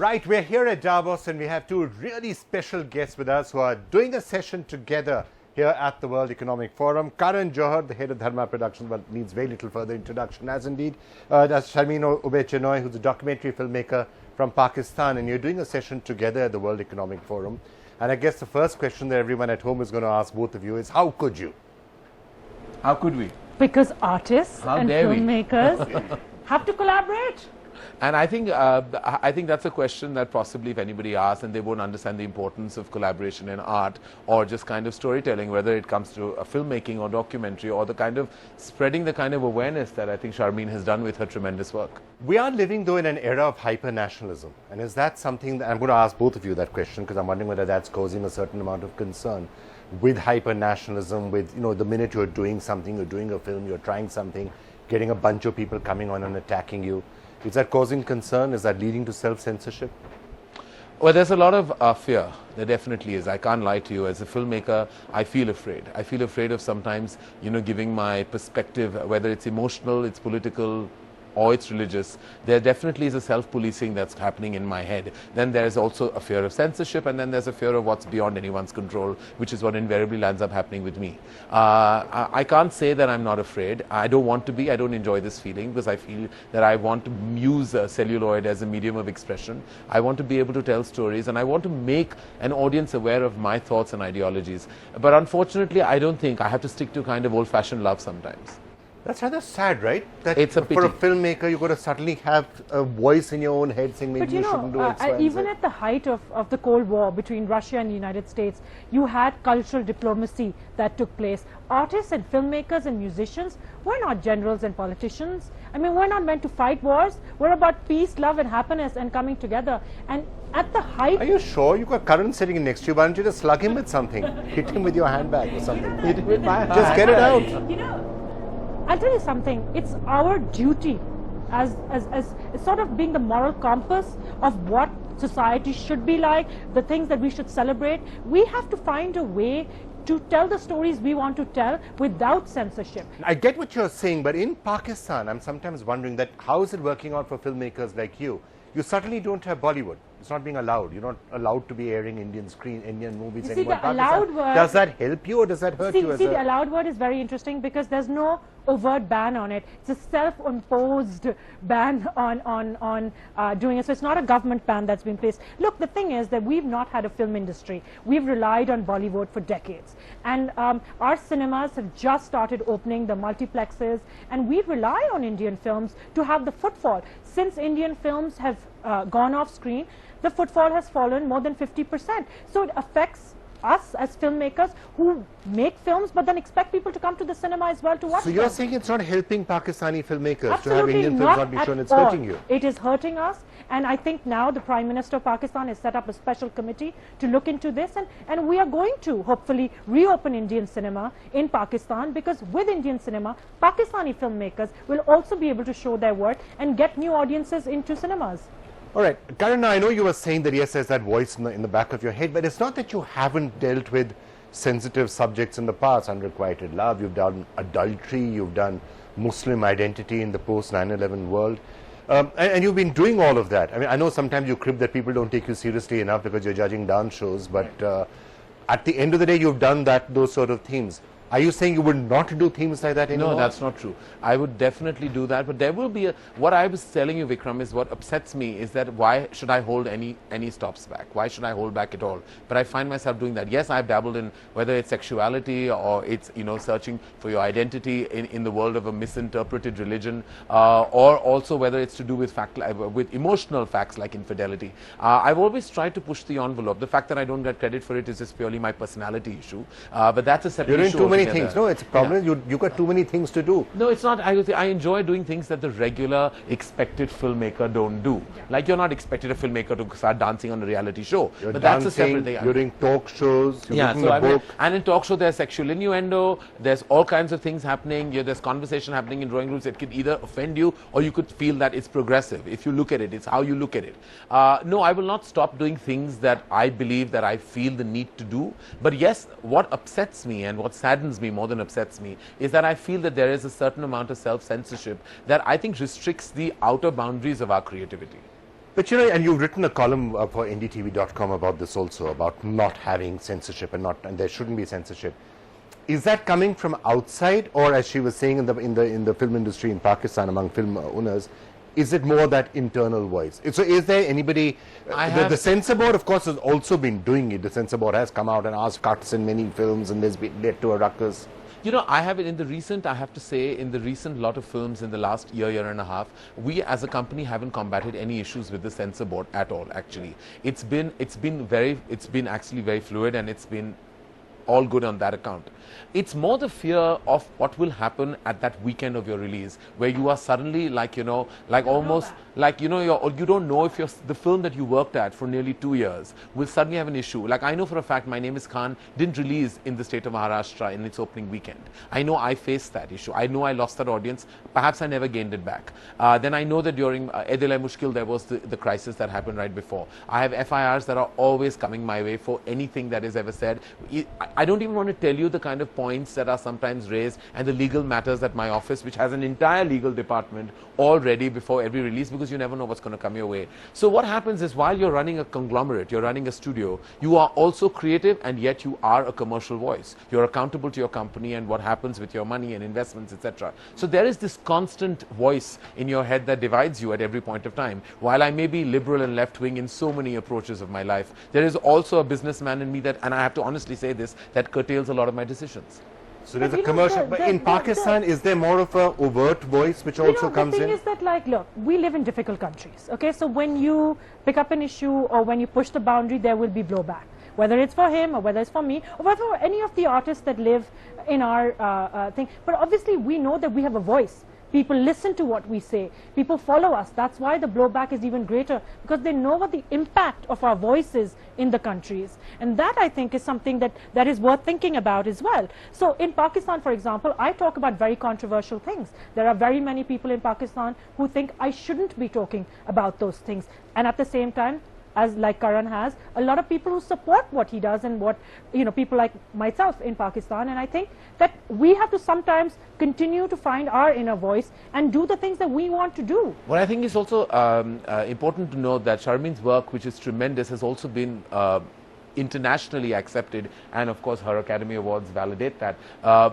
Right, we're here at Davos and we have two really special guests with us who are doing a session together here at the World Economic Forum. Karan Johar, the head of Dharma Productions, but needs very little further introduction, as indeed that's Sharmeen Overt, who's a documentary filmmaker from Pakistan, and you're doing a session together at the World Economic Forum. And I guess the first question that everyone at home is going to ask both of you is, how could you? How could we? Because artists and filmmakers have to collaborate. And I think that's a question that possibly if anybody asks, and they won't understand the importance of collaboration in art or just kind of storytelling, whether it comes to a filmmaking or documentary or the kind of spreading the kind of awareness that I think Sharmeen has done with her tremendous work. We are living though in an era of hyper-nationalism, and is that something that I'm going to ask both of you that question, because I'm wondering whether that's causing a certain amount of concern with hyper-nationalism, with, you know, the minute you're doing something, you're doing a film, you're trying something, getting a bunch of people coming on and attacking you. Is that causing concern? Is that leading to self-censorship? Well, there's a lot of fear. There definitely is. I can't lie to you. As a filmmaker, I feel afraid. I feel afraid of sometimes, giving my perspective, whether it's emotional, it's political, or it's religious. There definitely is a self-policing that's happening in my head. Then there's also a fear of censorship, and then there's a fear of what's beyond anyone's control, which is what invariably lands up happening with me. I can't say that I'm not afraid. I don't want to be. I don't enjoy this feeling, because I feel that I want to use celluloid as a medium of expression. I want to be able to tell stories, and I want to make an audience aware of my thoughts and ideologies. But unfortunately, I don't think I have to stick to kind of old-fashioned love sometimes. That's rather sad, right? That it's a pity. For a filmmaker, you've got to suddenly have a voice in your own head saying maybe you shouldn't do it. Even at the height of the Cold War between Russia and the United States, you had cultural diplomacy that took place. Artists and filmmakers and musicians were not generals and politicians. I mean, we're not meant to fight wars. We're about peace, love and happiness and coming together. And at the height... Are you sure? You've got Karan sitting next to you. Why don't you just slug him with something? Hit him with your handbag or something. Hit him with my hand. Just get it out. I'll tell you something, it's our duty as sort of being the moral compass of what society should be like, the things that we should celebrate. We have to find a way to tell the stories we want to tell without censorship. I get what you're saying, but in Pakistan, I'm sometimes wondering that how is it working out for filmmakers like you? You certainly don't have Bollywood. It's not being allowed. You're not allowed to be airing Indian movies anymore. The allowed word, does that help you or does that hurt you? The allowed word is very interesting because there's no overt ban on it. It's a self-imposed ban on doing it. So it's not a government ban that's been placed. Look, the thing is that we've not had a film industry. We've relied on Bollywood for decades. And our cinemas have just started opening the multiplexes, and we rely on Indian films to have the footfall. Since Indian films have gone off screen, the footfall has fallen more than 50%. So it affects us as filmmakers who make films but then expect people to come to the cinema as well to watch them. So you're saying it's not helping Pakistani filmmakers Absolutely to have Indian films not be shown, it's hurting you? It is hurting us, and I think now the Prime Minister of Pakistan has set up a special committee to look into this, and we are going to hopefully reopen Indian cinema in Pakistan, because with Indian cinema, Pakistani filmmakers will also be able to show their work and get new audiences into cinemas. All right, Karan, I know you were saying that yes, there's that voice in the back of your head, but it's not that you haven't dealt with sensitive subjects in the past. Unrequited love, you've done adultery, you've done Muslim identity in the post 9/11 world, and you've been doing all of that. I mean, I know sometimes you crib that people don't take you seriously enough because you're judging dance shows, but at the end of the day, you've done those sort of themes. Are you saying you would not do themes like that anymore? No, that's not true. I would definitely do that, but there will be what I was telling you, Vikram, is what upsets me is that why should I hold any stops back? Why should I hold back at all? But I find myself doing that. Yes, I've dabbled in whether it's sexuality or it's, searching for your identity in the world of a misinterpreted religion, or also whether it's to do with with emotional facts like infidelity. I've always tried to push the envelope. The fact that I don't get credit for it is just purely my personality issue. But that's a separate issue. You're doing too many things. No, it's a problem. Yeah. You got too many things to do. No, it's not. I enjoy doing things that the regular expected filmmaker don't do. Yeah. Like you're not expected a filmmaker to start dancing on a reality show. You're but dancing, that's a separate thing. You're doing talk shows. You're yeah, reading a book. And in talk show there's sexual innuendo. There's all kinds of things happening. There's conversation happening in drawing rooms. It could either offend you or you could feel that it's progressive. If you look at it, it's how you look at it. No, I will not stop doing things that I believe that I feel the need to do. But yes, what upsets me and what saddens me more than upsets me is that I feel that there is a certain amount of self-censorship that I think restricts the outer boundaries of our creativity. But you know, and you've written a column for NDTV.com about this also, about not having censorship and there shouldn't be censorship. Is that coming from outside, or as she was saying in the film industry in Pakistan among film owners, is it more that internal voice? So is there anybody, the censor board of course has also been doing it. The censor board has come out and asked cuts in many films, and there's been led to a ruckus. You know, I have to say, in the recent lot of films in the last year and a half, we as a company haven't combated any issues with the censor board at all, actually. It's been actually very fluid, and it's been all good on that account. It's more the fear of what will happen at that weekend of your release, where you are suddenly like, you know, like almost like, you know, you don't know if the film that you worked at for nearly 2 years will suddenly have an issue. Like, I know for a fact My Name is Khan didn't release in the state of Maharashtra in its opening weekend. I know I faced that issue. I know I lost that audience. Perhaps I never gained it back. Then I know that during Edil Mushkil there was the crisis that happened right before. I have FIRs that are always coming my way for anything that is ever said. I don't even want to tell you the kind of points that are sometimes raised and the legal matters at my office, which has an entire legal department all ready before every release, because you never know what's going to come your way. So what happens is, while you're running a conglomerate, you're running a studio, you are also creative, and yet you are a commercial voice. You're accountable to your company and what happens with your money and investments, etc. So there is this constant voice in your head that divides you at every point of time. While I may be liberal and left-wing in so many approaches of my life, there is also a businessman in me that, and I have to honestly say this, that curtails a lot of my decisions. So there's a commercial, but in Pakistan, is there more of a overt voice which also comes in? The thing is that, like, look, we live in difficult countries, okay? So when you pick up an issue or when you push the boundary, there will be blowback. Whether it's for him or whether it's for me or whether for any of the artists that live in our thing. But obviously we know that we have a voice. People listen to what we say. People follow us. That's why the blowback is even greater, because they know what the impact of our voice is in the countries. And that, I think, is something that is worth thinking about as well. So in Pakistan, for example, I talk about very controversial things. There are very many people in Pakistan who think I shouldn't be talking about those things. And at the same time, as like Karan has, a lot of people who support what he does, and what, you know, people like myself in Pakistan. And I think that we have to sometimes continue to find our inner voice and do the things that we want to do. Well, I think it's also important to note that Sharmin's work, which is tremendous, has also been internationally accepted, and of course her Academy Awards validate that.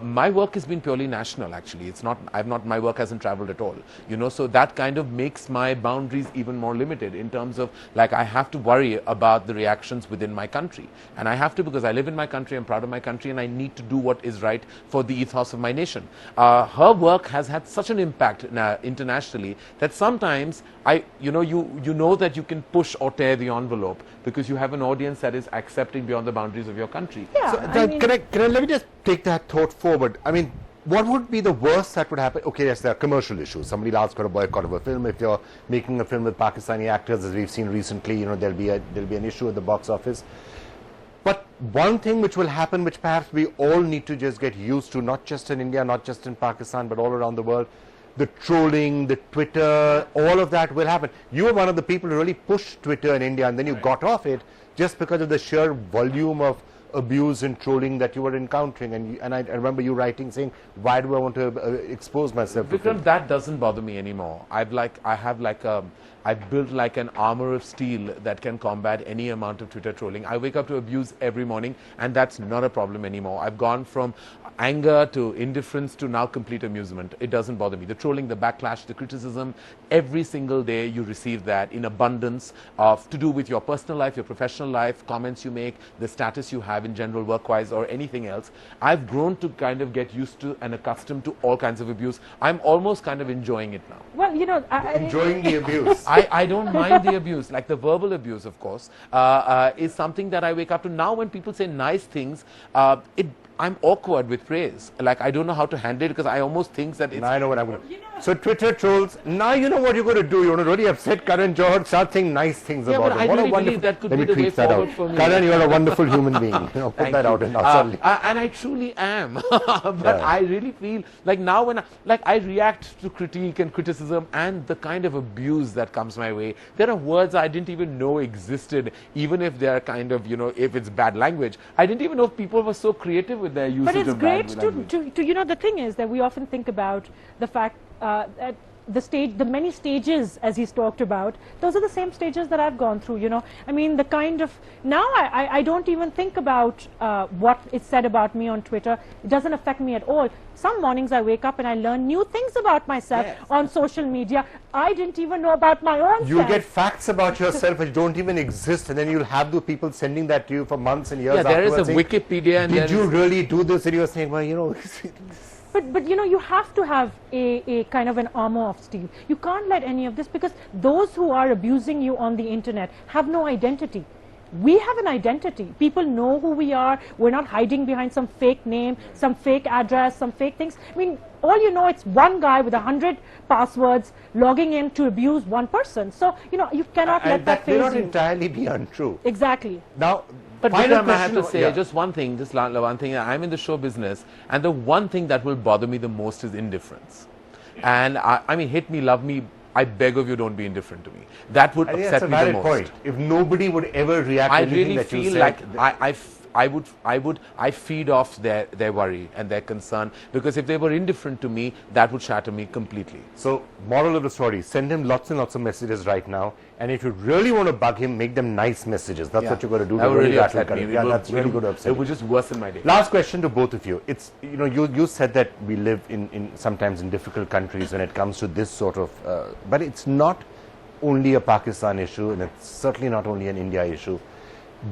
My work has been purely national, actually. It's not, my work hasn't traveled at all, you know, so that kind of makes my boundaries even more limited in terms of, like, I have to worry about the reactions within my country, and I have to, because I live in my country, I'm proud of my country, and I need to do what is right for the ethos of my nation. Her work has had such an impact internationally that sometimes you know that you can push or tear the envelope because you have an audience that is accepting beyond the boundaries of your country. Yeah, so let me just take that thought forward. I mean, what would be the worst that would happen? Okay, yes, there are commercial issues. Somebody asks for a boycott of a film. If you're making a film with Pakistani actors, as we've seen recently, you know, there'll be an issue at the box office. But one thing which will happen, which perhaps we all need to just get used to, not just in India, not just in Pakistan, but all around the world, the trolling, the Twitter, all of that will happen. You were one of the people who really pushed Twitter in India, and then you got off it just because of the sheer volume of abuse and trolling that you were encountering. And I remember you writing, saying, why do I want to expose myself? Vikram, that doesn't bother me anymore. I've built like an armor of steel that can combat any amount of Twitter trolling. I wake up to abuse every morning, and that's not a problem anymore. I've gone from anger to indifference to now complete amusement. It doesn't bother me. The trolling, the backlash, the criticism, every single day you receive that in abundance, to do with your personal life, your professional life, comments you make, the status you have in general work-wise or anything else. I've grown to kind of get used to and accustomed to all kinds of abuse. I'm almost kind of enjoying it now. Well, you know, enjoying the abuse. I don't mind the abuse, like the verbal abuse, of course, is something that I wake up to. Now when people say nice things, I'm awkward with praise. Like, I don't know how to handle it because I almost think that it's... Now I know what I'm going to... So Twitter trolls, now you know what you're going to do. You're going to really upset Karan Johar, start saying nice things about him. I really believe that could be the way forward for me. Karan, you're a wonderful human being. You know, put that out and and I truly am. But I really feel like now when I react to critique and criticism and the kind of abuse that comes my way, there are words I didn't even know existed, even if they're kind of, you know, if it's bad language. I didn't even know people were so creative with their usage of bad language. But it's great to, you know, the thing is that we often think about the fact that the many stages as he's talked about, those are the same stages that I've gone through, you know. I mean, the kind of, now I don't even think about what is said about me on Twitter. It doesn't affect me at all. Some mornings I wake up and I learn new things about myself on social media. I didn't even know about my own You'll self. get facts about yourself which don't even exist, and then you'll have the people sending that to you for months and years Yeah, there is afterwards a saying, Wikipedia and did you really do this? And you're saying, well, you know... But you know, you have to have a kind of an armor of steel. You can't let any of this, because those who are abusing you on the internet have no identity. We have an identity. People know who we are. We're not hiding behind some fake name, some fake address, some fake things. I mean, all you know, it's one guy with 100 passwords logging in to abuse one person. So, you know, you cannot let that phase you. That may not entirely be untrue. Exactly. Now, but final Vikram, I have to question- say yeah. just one thing, one thing. I'm in the show business, and the one thing that will bother me the most is indifference. And I mean, hate me, love me, I beg of you, don't be indifferent to me. That would I think upset that's a me the valid most. point. If nobody would ever react to I anything really that you feel said, like I feed off their worry and their concern, because if they were indifferent to me, that would shatter me completely. So, moral of the story, send him lots and lots of messages right now, and if you really want to bug him, make them nice messages. That's what you're going to do. That to would really rattle upset me. Karan. Yeah, that's really going to upset It me. would just worsen my day. Last question to both of you. It's, you know, you said that we live in sometimes in difficult countries when it comes to this sort of, but it's not only a Pakistan issue, and it's certainly not only an India issue.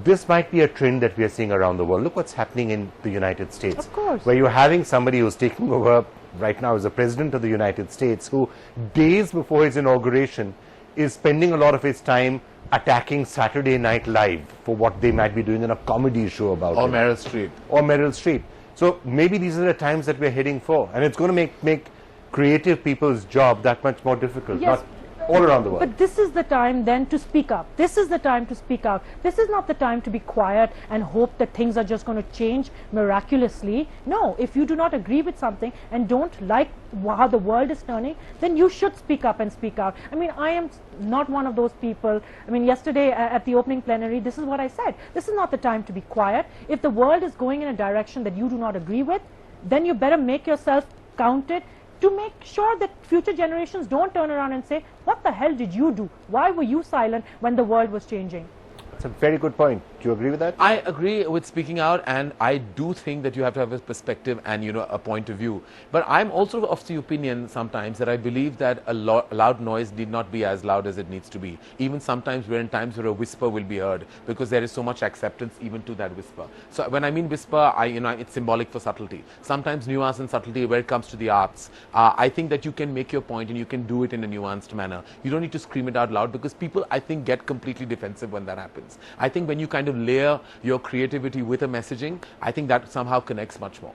This might be a trend that we are seeing around the world. Look what's happening in the United States. Of course. Where you're having somebody who's taking over right now as the President of the United States, who days before his inauguration is spending a lot of his time attacking Saturday Night Live for what they might be doing in a comedy show about Or him. Meryl Streep. Or Meryl Streep. So maybe these are the times that we're heading for, and it's going to make creative people's job that much more difficult. Yes. Not all around the world. But this is the time then to speak up. This is the time to speak out. This is not the time to be quiet and hope that things are just going to change miraculously. No, if you do not agree with something and don't like how the world is turning, then you should speak up and speak out. I mean, I am not one of those people. I mean, yesterday at the opening plenary, this is what I said. This is not the time to be quiet. If the world is going in a direction that you do not agree with, then you better make yourself counted, to make sure that future generations don't turn around and say, what the hell did you do? Why were you silent when the world was changing? That's a very good point. Do you agree with that? I agree with speaking out, and I do think that you have to have a perspective and, you know, a point of view. But I'm also of the opinion sometimes that I believe that a loud noise need not be as loud as it needs to be. Even sometimes we're in times where a whisper will be heard, because there is so much acceptance even to that whisper. So when I mean whisper, it's symbolic for subtlety. Sometimes nuance and subtlety where it comes to the arts. I think that you can make your point and you can do it in a nuanced manner. You don't need to scream it out loud, because people, I think, get completely defensive when that happens. I think when you kind of layer your creativity with a messaging, I think that somehow connects much more.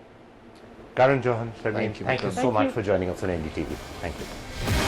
Karan Johar, thank you Thank you so much for joining us on NDTV. Thank you.